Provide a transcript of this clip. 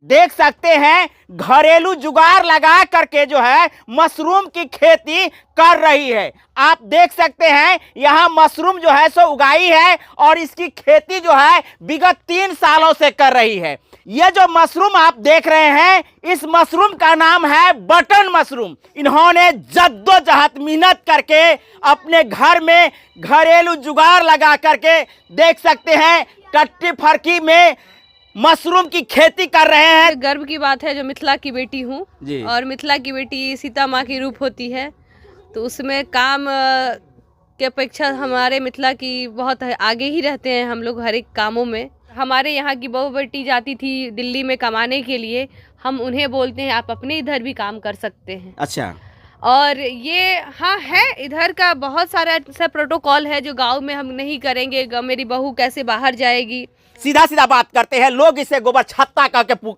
देख सकते हैं घरेलू जुगाड़ लगा करके जो है मशरूम की खेती कर रही है। आप देख सकते हैं यहाँ मशरूम जो है सो उगाई है और इसकी खेती जो है विगत 3 सालों से कर रही है। ये जो मशरूम आप देख रहे हैं इस मशरूम का नाम है बटन मशरूम। इन्होंने जद्दोजहद मेहनत करके अपने घर में घरेलू जुगाड़ लगा करके देख सकते हैं टट्टी फरकी में मशरूम की खेती कर रहे हैं। गर्व की बात है जो मिथिला की बेटी हूँ जी। और मिथिला की बेटी सीता माँ की रूप होती है, तो उसमें काम के अपेक्षा हमारे मिथिला की बहुत आगे ही रहते हैं हम लोग हर एक कामों में। हमारे यहाँ की बहू बेटी जाती थी दिल्ली में कमाने के लिए, हम उन्हें बोलते हैं आप अपने इधर भी काम कर सकते हैं। अच्छा। और ये हाँ है, इधर का बहुत सारा ऐसा प्रोटोकॉल है जो गांव में हम नहीं करेंगे। मेरी बहू कैसे बाहर जाएगी, सीधा सीधा बात करते हैं लोग, इसे गोबर छत्ता करके पुकार